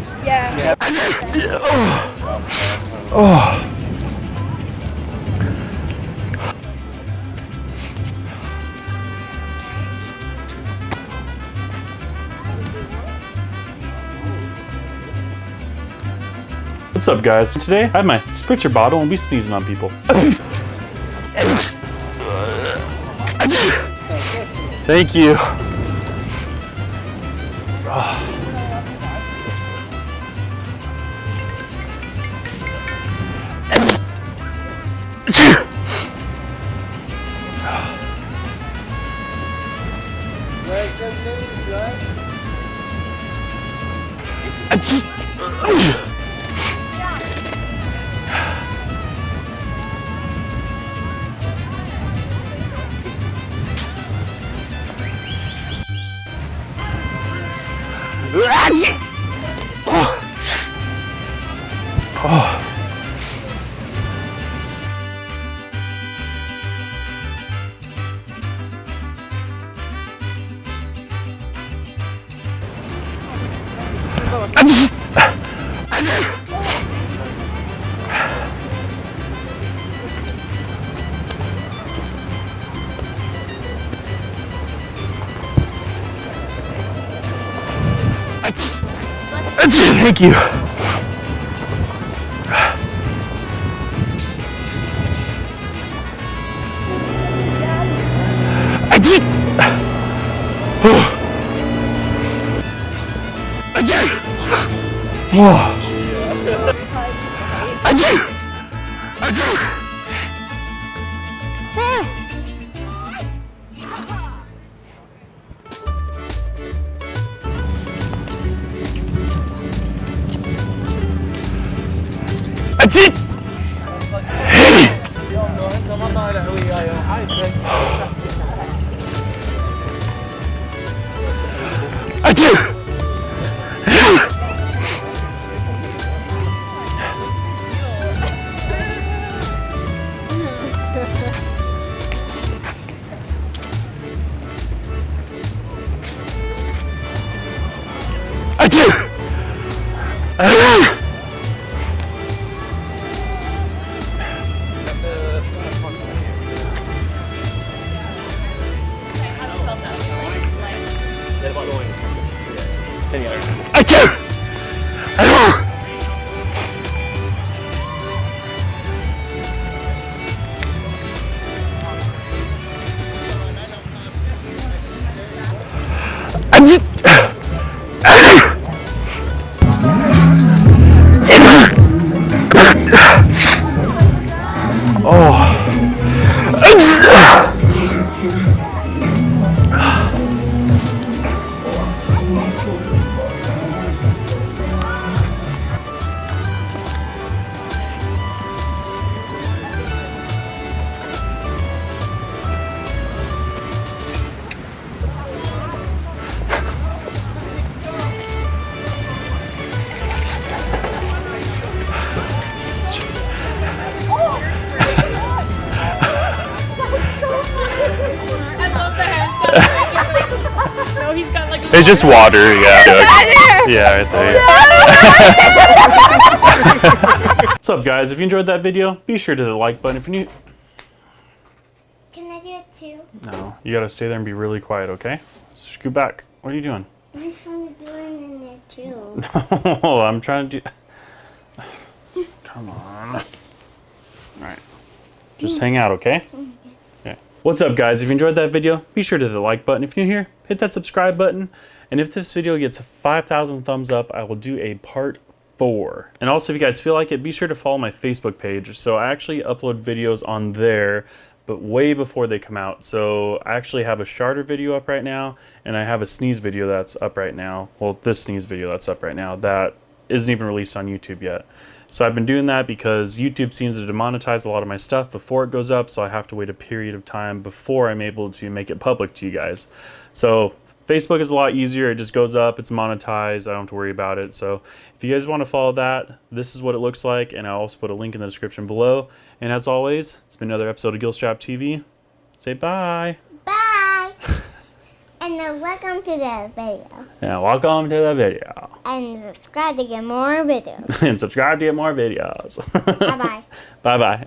face. Yeah. Oh. What's up, guys? Today I have my spritzer bottle and we'll be sneezing on people. Thank you. Thank you. It's just water, yeah. Yeah, right there. What's up, guys? If you enjoyed that video, be sure to hit the like button. If you're new... Can I do it too? No, you gotta stay there and be really quiet, okay? Scoot back. What are you doing? My phone's doing in there too. No, I'm trying to do... Come on. Alright. Just hang out, okay? Okay. What's up, guys? If you enjoyed that video, be sure to hit the like button. If you're new here, hit that subscribe button. And if this video gets 5,000 thumbs up, I will do a part 4. And also, if you guys feel like it, be sure to follow my Facebook page. So I actually upload videos on there, but way before they come out. So I actually have a starter video up right now, and I have a sneeze video that's up right now. Well, this sneeze video that's up right now that isn't even released on YouTube yet. So I've been doing that because YouTube seems to demonetize a lot of my stuff before it goes up, so I have to wait a period of time before I'm able to make it public to you guys. So Facebook is a lot easier. It just goes up, it's monetized, I don't have to worry about it. So if you guys want to follow that, this is what it looks like, and I'll also put a link in the description below. And as always, it's been another episode of GilstrapTV. Say bye. Bye. And welcome to the video. And welcome to the video. And subscribe to get more videos. And subscribe to get more videos. Bye-bye. Bye-bye.